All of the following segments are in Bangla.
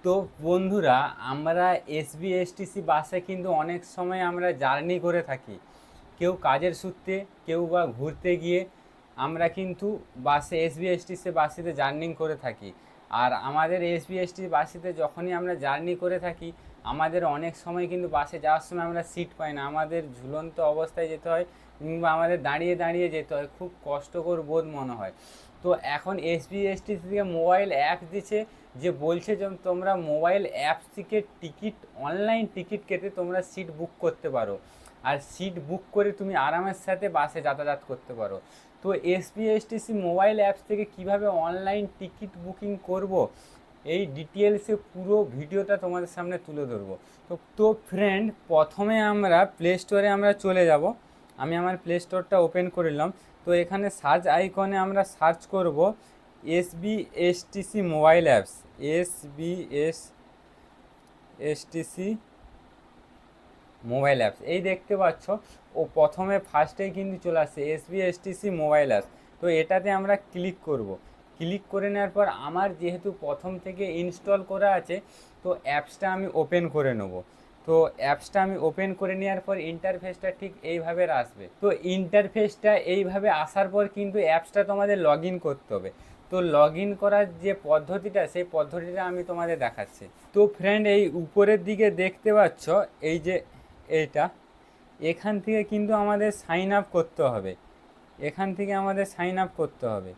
তো বন্ধুরা, আমরা এসবিএসটিসি বাসে কিন্তু অনেক সময় আমরা জার্নি করে থাকি। কেউ কাজের সূত্রে, কেউ বা ঘুরতে গিয়ে আমরা কিন্তু বাসে এসবিএসটিসি বাসেতে জার্নি করে থাকি। আর আমাদের এসবিএসটি বাসেতে যখনই আমরা জার্নি করে থাকি, আমাদের অনেক সময় কিন্তু বাসে যাওয়ার সময় আমরা সিট পাই না, আমাদের ঝুলন্ত অবস্থায় যেতে হয় কিংবা আমাদের দাঁড়িয়ে দাঁড়িয়ে যেতে হয়, খুব কষ্টকর বোধ মনে হয়। তো এখন এসবিএসটি থেকে মোবাইল অ্যাপস দিচ্ছে, যে বলছে যে তোমরা মোবাইল অ্যাপস থেকে টিকিট, অনলাইন টিকিট কেটে তোমরা সিট বুক করতে পারো, আর সিট বুক করে তুমি আরামের সাথে বাসে যাতায়াত করতে পারো। তো এসবিএসটিসি মোবাইল অ্যাপস থেকে কিভাবে অনলাইন টিকিট বুকিং করব, এই ডিটেলসে পুরো ভিডিওটা তোমাদের সামনে তুলে ধরবো। তো ফ্রেন্ড, প্রথমে আমরা প্লে স্টোরে আমরা চলে যাব। আমি আমার প্লে স্টোরটা ওপেন করে নিলাম। তো এখানে সার্চ আইকনে আমরা সার্চ করব SBSTC mobile apps, SBSTC mobile apps, এই দেখতে পাচ্ছ। ও প্রথমে ফার্স্টেই কিন্তু চলে আসছে এসবিএসটিসি মোবাইল অ্যাপস। তো এটাতে আমরা ক্লিক করব। ক্লিক করে নেওয়ার পর আমার যেহেতু প্রথম থেকে ইনস্টল করা আছে, তো অ্যাপসটা আমি ওপেন করে নেব। তো অ্যাপসটা আমি ওপেন করে নেওয়ার পর ইন্টারফেসটা ঠিক এইভাবে আসবে। তো ইন্টারফেসটা এইভাবে আসার পর কিন্তু অ্যাপসটা তোমাদের লগ ইন করতে হবে। তো লগ ইন করার যে পদ্ধতিটা, সেই পদ্ধতিটা আমি তোমাদের দেখাচ্ছি। তো ফ্রেন্ড, এই উপরের দিকে দেখতে পাচ্ছ, এই যে এইটা, এখান থেকে কিন্তু আমাদের সাইন আপ করতে হবে। এখান থেকে আমাদের সাইন আপ করতে হবে।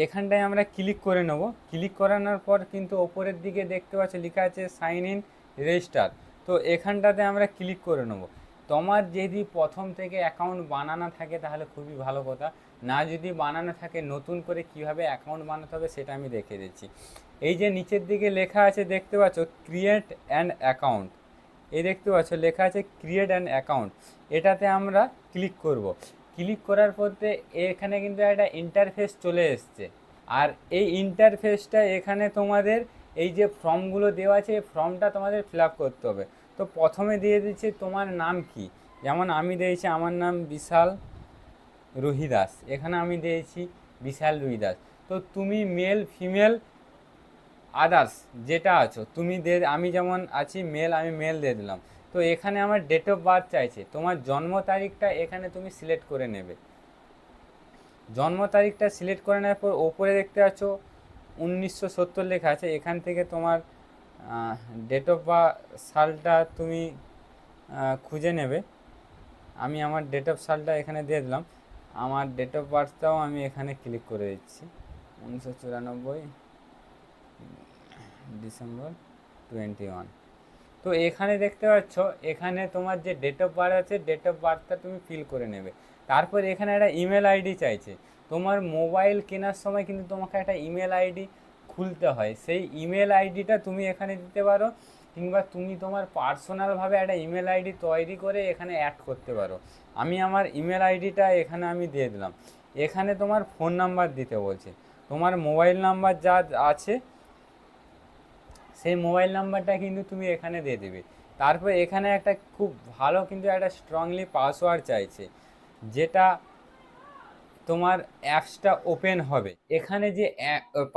এখানটায় আমরা ক্লিক করে নেব। ক্লিক করানোর পর কিন্তু ওপরের দিকে দেখতে পাচ্ছি লেখা আছে সাইন ইন রেজিস্টার। তো এখানটাতে আমরা ক্লিক করে নেব। তোমার যদি প্রথম থেকে অ্যাকাউন্ট বানানো থাকে তাহলে খুবই ভালো কথা, না যদি বানানো থাকে নতুন করে কিভাবে অ্যাকাউন্ট বানাতে হবে সেটা আমি দেখিয়ে দিচ্ছি। এই যে নিচের দিকে লেখা আছে দেখতে পাচ্ছ ক্রিয়েট অ্যান অ্যাকাউন্ট, এই দেখতে পাচ্ছ লেখা আছে ক্রিয়েট অ্যান অ্যাকাউন্ট, এটাতে আমরা ক্লিক করব। ক্লিক করার পরে এখানে কিন্তু একটা ইন্টারফেস চলে এসছে। আর এই ইন্টারফেসটা এখানে তোমাদের এই যে ফর্মগুলো দেওয়া আছে, এই ফর্মটা তোমাদের ফিল আপ করতে হবে। তো প্রথমে দিয়ে দিচ্ছে তোমার নাম কি, যেমন আমি দিয়েছি আমার নাম বিশাল রুহিদাস, এখানে আমি দিয়েছি বিশাল রুহিদাস। তো তুমি মেল ফিমেল আদার্স যেটা আছো তুমি দে, আমি যেমন আছি মেল, আমি মেল দিয়ে দিলাম। তো এখানে আমার ডেট অফ বার্থ চাইছে, তোমার জন্ম তারিখটা এখানে তুমি সিলেক্ট করে নেবে। জন্ম তারিখটা সিলেক্ট করে নেওয়ার পর ওপরে দেখতে পাচ্ছ 1970 লেখা আছে, এখান থেকে তোমার ডেট অফ বার্থ সালটা তুমি খুঁজে নেবে। আমি আমার ডেট অফ সালটা এখানে দিয়ে দিলাম। আমার ডেট অফ বার্থটাও আমি এখানে ক্লিক করে দিচ্ছি, 1994 ডিসেম্বর 21। তো এখানে দেখতে পাচ্ছ, এখানে তোমার যে ডেট অফ বার্থ আছে, ডেট অফ বার্থটা তুমি ফিল করে নেবে। তারপর এখানে একটা ইমেল আইডি চাইছে। তোমার মোবাইল কেনার সময় কিন্তু তোমাকে একটা ইমেল আইডি খুলতে হয়, সেই ইমেল আইডিটা তুমি এখানে দিতে পারো, কিংবা তুমি তোমার পার্সোনালভাবে একটা ইমেল আইডি তৈরি করে এখানে অ্যাড করতে পারো। আমি আমার ইমেল আইডিটা এখানে আমি দিয়ে দিলাম। এখানে তোমার ফোন নাম্বার দিতে বলছে, তোমার মোবাইল নাম্বার যা আছে সেই মোবাইল নাম্বারটা কিন্তু তুমি এখানে দিয়ে দেবে। তারপর এখানে একটা খুব ভালো কিন্তু একটা স্ট্রংলি পাসওয়ার্ড চাইছে, যেটা তোমার অ্যাপসটা ওপেন হবে। এখানে যে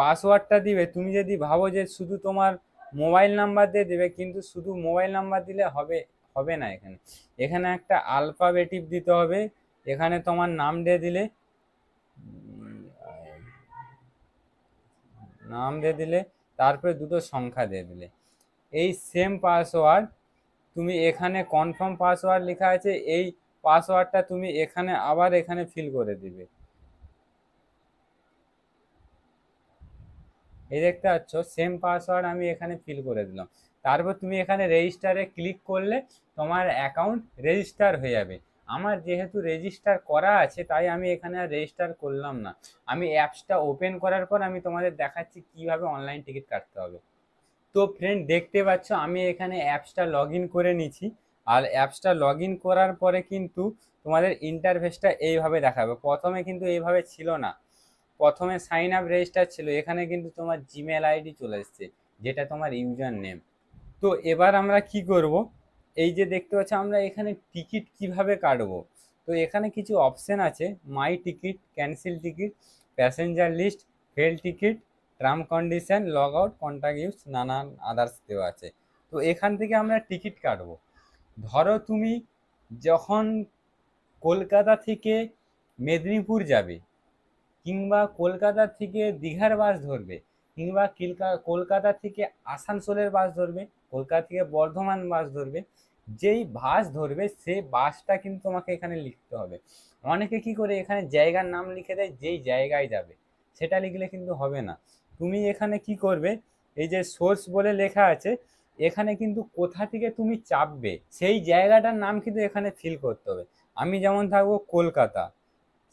পাসওয়ার্ডটা দিবে, তুমি যদি ভাবো যে শুধু তোমার মোবাইল নাম্বার দিয়ে দেবে, কিন্তু শুধু মোবাইল নাম্বার দিলে হবে হবে না। এখানে এখানে একটা আলফাবেটিভ দিতে হবে। এখানে তোমার নাম দিয়ে দিলে, নাম দিয়ে দিলে, তারপরে দুটো সংখ্যা দিয়ে দিলে, এই সেম পাসওয়ার্ড তুমি এখানে কনফার্ম পাসওয়ার্ড লেখা আছে, এই পাসওয়ার্ডটা তুমি এখানে আবার এখানে ফিল করে দিবে। এই দেখতে পাচ্ছ সেম পাসওয়ার্ড আমি এখানে ফিল করে দিলাম। তারপর তুমি এখানে রেজিস্টারে ক্লিক করলে তোমার অ্যাকাউন্ট রেজিস্টার হয়ে যাবে। আমার যেহেতু রেজিস্টার করা আছে তাই আমি এখানে আর রেজিস্টার করলাম না। আমি অ্যাপসটা ওপেন করার পর আমি তোমাদের দেখাচ্ছি কিভাবে অনলাইন টিকিট কাটতে হবে। তো ফ্রেন্ড, দেখতে পাচ্ছ আমি এখানে অ্যাপসটা লগ ইন করে নিচ্ছি। আর অ্যাপসটা লগ ইন করার পরে কিন্তু তোমাদের ইন্টারফেসটা এইভাবে দেখাবে। প্রথমে কিন্তু এইভাবে ছিল না, প্রথমে সাইন আপ রেজিস্টার ছিল, এখানে কিন্তু তোমার জিমেল আইডি চলে এসছে, যেটা তোমার ইউজার নেম। তো এবার আমরা কি করব, এই যে দেখতে পাচ্ছ আমরা এখানে টিকিট কিভাবে কাটবো। তো এখানে কিছু অপশন আছে, my ticket, cancel ticket, passenger list, fail ticket, term condition, log out, contact us, নানান আদার্স দেওয়া আছে। তো এখান থেকে আমরা টিকিট কাটবো। ধরো তুমি যখন কলকাতা থেকে মেদিনীপুর যাবে, কিংবা কলকাতা থেকে দীঘার বাস ধরবে, কিংবা কলকাতা থেকে আসানসোলের বাস ধরবে, কলকাতা থেকে বর্ধমান বাস ধরবে, যেই বাস ধরবে সে বাসটা কিন্তু তোমাকে এখানে লিখতে হবে। অনেকে কি করে এখানে জায়গার নাম লিখে দেয়, যেই জায়গায় যাবে সেটা লিখলে কিন্তু হবে না। তুমি এখানে কি করবে, এই যে সোর্স বলে লেখা আছে, এখানে কিন্তু কোথা থেকে তুমি চাপবে সেই জায়গাটার নাম কিন্তু এখানে ফিল করতে হবে। আমি যেমন থাকবো কলকাতা,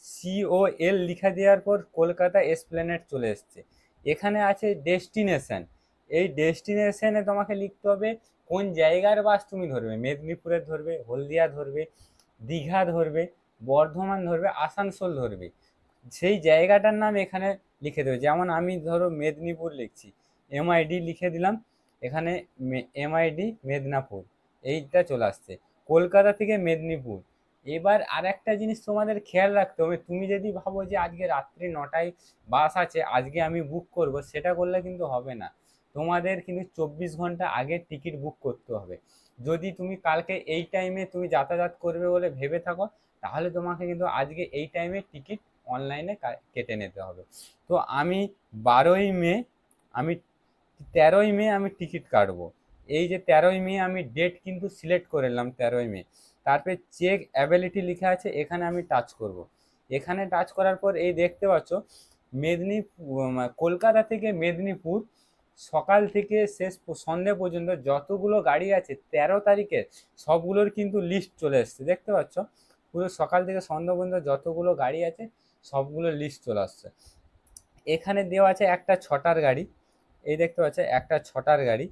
COL লিখা দেওয়ার পর কলকাতা এসপ্ল্যানেড চলে এসছে। এখানে আছে ডেস্টিনেশন, এই ডেস্টিনেশনে তোমাকে লিখতে হবে কোন জায়গার বাস তুমি ধরবে, মেদিনীপুরের ধরবে, হলদিয়া ধরবে, দীঘা ধরবে, বর্ধমান ধরবে, আসানসোল ধরবে, সেই জায়গাটার নাম এখানে লিখে দেবে। যেমন আমি ধরো মেদিনীপুর লিখছি, MID লিখে দিলাম, এখানে MID মেদিনীপুর এইটা চলে আসছে। কলকাতা থেকে মেদিনীপুর। এবার আর একটা জিনিস তোমাদের খেয়াল রাখতে হবে, তুমি যদি ভাবো যে আজকে রাত্রি 9টায় বাস আছে, আজকে আমি বুক করব, সেটা করলে কিন্তু হবে না। তোমাদের কিন্তু 24 ঘন্টা আগে টিকিট বুক করতে হবে। যদি তুমি কালকে এই টাইমে তুমি যাতায়াত করবে বলে ভেবে থাকো, তাহলে তোমাকে কিন্তু আজকে এই টাইমে টিকিট অনলাইনে কেটে নিতে হবে। তো আমি 12ই মে, আমি 13ই মে আমি টিকিট কাটবো। এই যে 13ই মে আমি ডেট কিন্তু সিলেক্ট করে নিলাম, 13ই মে। তারপরে চেক অ্যাবিলিটি লেখা আছে, এখানে আমি টাচ করব। এখানে টাচ করার পর এই দেখতে পাচ্ছ মেদিনীপুর, কলকাতা থেকে মেদিনীপুর সকাল থেকে শেষ সন্ধে পর্যন্ত যতগুলো গাড়ি আছে 13 তারিখের, সবগুলোর কিন্তু লিস্ট চলে এসছে। দেখতে পাচ্ছ পুরো সকাল থেকে সন্ধ্যা পর্যন্ত যতগুলো গাড়ি আছে সবগুলো লিস্ট চলে আসছে। এখানে দেওয়া আছে একটা 6টার গাড়ি, এই দেখতে পাচ্ছ একটা 6টার গাড়ি,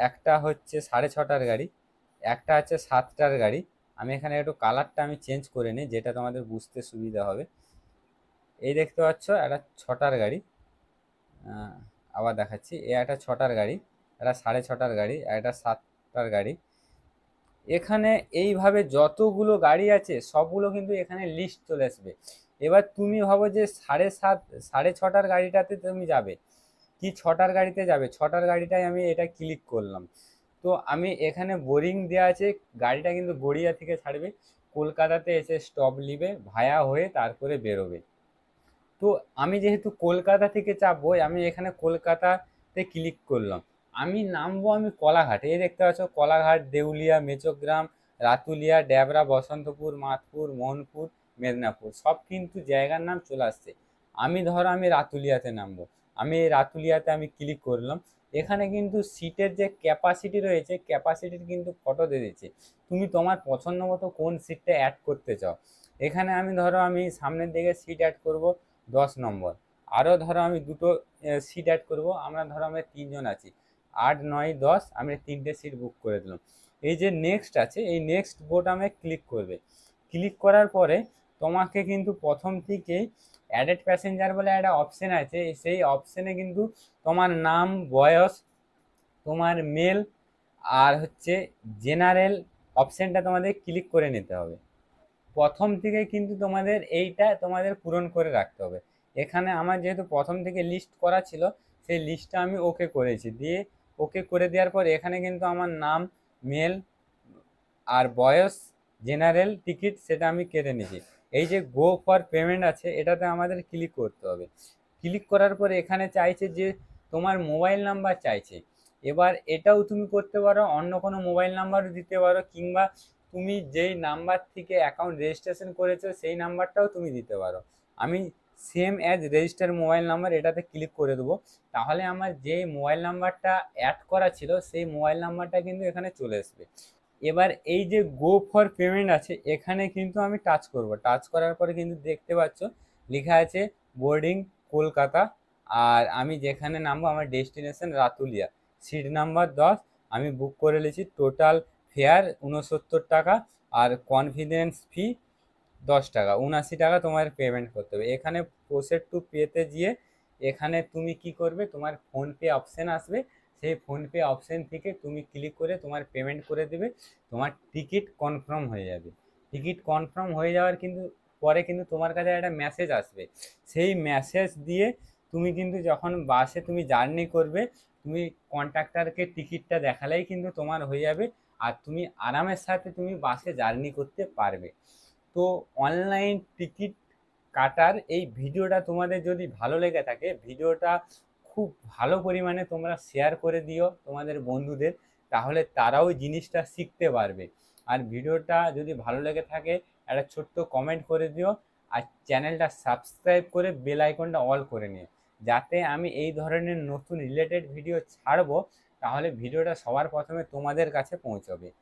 একটা হচ্ছে 6:30টার গাড়ি, একটা আছে 7টার গাড়ি। আমি এখানে একটু কালারটা আমি চেঞ্জ করে নিই, যেটা তোমাদের বুঝতে সুবিধা হবে। এই দেখতে পাচ্ছ একটা 6টার গাড়ি, আবার দেখাচ্ছি, এ একটা 6টার গাড়ি, একটা 6:30টার গাড়ি, একটা 7টার গাড়ি। এখানে এইভাবে যতগুলো গাড়ি আছে সবগুলো কিন্তু এখানে লিস্ট চলে আসবে। এবার তুমি ভাবো যে 6:30 গাড়িটাতে তুমি যাবে কি 6টার গাড়িতে যাবে, 6টার গাড়িটাই আমি এটা ক্লিক করলাম। তো আমি এখানে বোরিং দেওয়া আছে, গাড়িটা কিন্তু গড়িয়া থেকে ছাড়বে, কলকাতাতে এসে স্টপ নিবে, ভায়া হয়ে তারপরে বেরোবে। তো আমি যেহেতু কলকাতা থেকে চাপবো, আমি এখানে কলকাতাতে ক্লিক করলাম। আমি নামবো আমি কলাঘাটে, এই দেখতে পাচ্ছ কলাঘাট, দেউলিয়া, মেচোগ্রাম, রাতুলিয়া, ড্যাবরা, বসন্তপুর, মাতপুর, মোহনপুর, মেদিনীপুর, সব কিন্তু জায়গার নাম চলে আসছে। আমি রাতুলিয়াতে নামবো, আমি এই রাতুলিয়াতে আমি ক্লিক করলাম। এখানে কিন্তু সিটের যে ক্যাপাসিটি রয়েছে, ক্যাপাসিটির কিন্তু ফটো দিয়ে দিচ্ছে, তুমি তোমার পছন্দ মতো কোন সিটটা অ্যাড করতে চাও। এখানে আমি সামনের দিকে সিট অ্যাড করব 10 নম্বর। আরও ধরো আমি দুটো সিট অ্যাড করব, আমরা 3জন আছি, 8, 9, 10, আমি 3টে সিট বুক করে দিলাম। এই যে নেক্সট আছে, এই নেক্সট বোতামে ক্লিক করবে। ক্লিক করার পরে তোমাকে কিন্তু প্রথম থেকেই অ্যাডেড প্যাসেঞ্জার বলে একটা অপশান আছে, সেই অপশানে কিন্তু তোমার নাম, বয়স, তোমার মেল আর হচ্ছে জেনারেল অপশানটা তোমাদের ক্লিক করে নিতে হবে। প্রথম থেকে কিন্তু তোমাদের এইটা তোমাদের পূরণ করে রাখতে হবে। এখানে আমার যেহেতু প্রথম থেকে লিস্ট করা ছিল, সেই লিস্টটা আমি ওকে করেছি, দিয়ে ওকে করে দেওয়ার পর এখানে কিন্তু আমার নাম, মেল আর বয়স, জেনারেল টিকিট সেটা আমি কেটে নিয়েছি। এই যে গো ফর পেমেন্ট আছে, এটাতে আমাদের ক্লিক করতে হবে। ক্লিক করার পরে এখানে চাইছে যে তোমার মোবাইল নাম্বার চাইছে। এবার এটাও তুমি করতে পারো, অন্য কোনো মোবাইল নাম্বারও দিতে পারো, কিংবা তুমি যেই নাম্বার থেকে অ্যাকাউন্ট রেজিস্ট্রেশন করেছো সেই নাম্বারটাও তুমি দিতে পারো। আমি same as register mobile number এটাতে ক্লিক করে দেবো, তাহলে আমার যে মোবাইল নাম্বারটা অ্যাড করা ছিল সেই মোবাইল নাম্বারটা কিন্তু এখানে চলে আসবে। এবার এই যে গো ফর পেমেন্ট আছে, এখানে কিন্তু আমি টাচ করব। টাচ করার পরে কিন্তু দেখতে পাচ্ছ লেখা আছে বোর্ডিং কলকাতা, আর আমি যেখানে নামবো আমার ডেস্টিনেশন রাতুলিয়া, সিট নাম্বার 10, আমি বুক করে নিয়েছি। টোটাল ফেয়ার 69 টাকা, আর কনফিডেন্স ফি 10 টাকা, 79 টাকা তোমার পেমেন্ট করতে হবে। এখানে প্রসেড টু পেতে গিয়ে এখানে তুমি কি করবে, তোমার ফোনপে অপশান আসবে, সেই ফোনপে অপশান থেকে তুমি ক্লিক করে তোমার পেমেন্ট করে দেবে, তোমার টিকিট কনফার্ম হয়ে যাবে। টিকিট কনফার্ম হয়ে যাওয়ার কিন্তু পরে কিন্তু তোমার কাছে একটা মেসেজ আসবে, সেই মেসেজ দিয়ে তুমি কিন্তু যখন বাসে তুমি জার্নি করবে, তুমি কন্ট্রাক্টরকে টিকিটটা দেখালেই কিন্তু তোমার হয়ে যাবে, আর তুমি আরামের সাথে তুমি বাসে জার্নি করতে পারবে। তো অনলাইন টিকিট কাটার এই ভিডিওটা তোমাদের যদি ভালো লেগে থাকে, ভিডিওটা খুব ভালো পরিমাণে তোমরা শেয়ার করে দিও তোমাদের বন্ধুদের, তাহলে তারাও জিনিসটা শিখতে পারবে। আর ভিডিওটা যদি ভালো লেগে থাকে একটা ছোট্ট কমেন্ট করে দিও, আর চ্যানেলটা সাবস্ক্রাইব করে বেল আইকনটা অল করে নিও, যাতে আমি এই ধরনের নতুন রিলেটেড ভিডিও ছাড়বো, তাহলে ভিডিওটা সবার প্রথমে তোমাদের কাছে পৌঁছবে।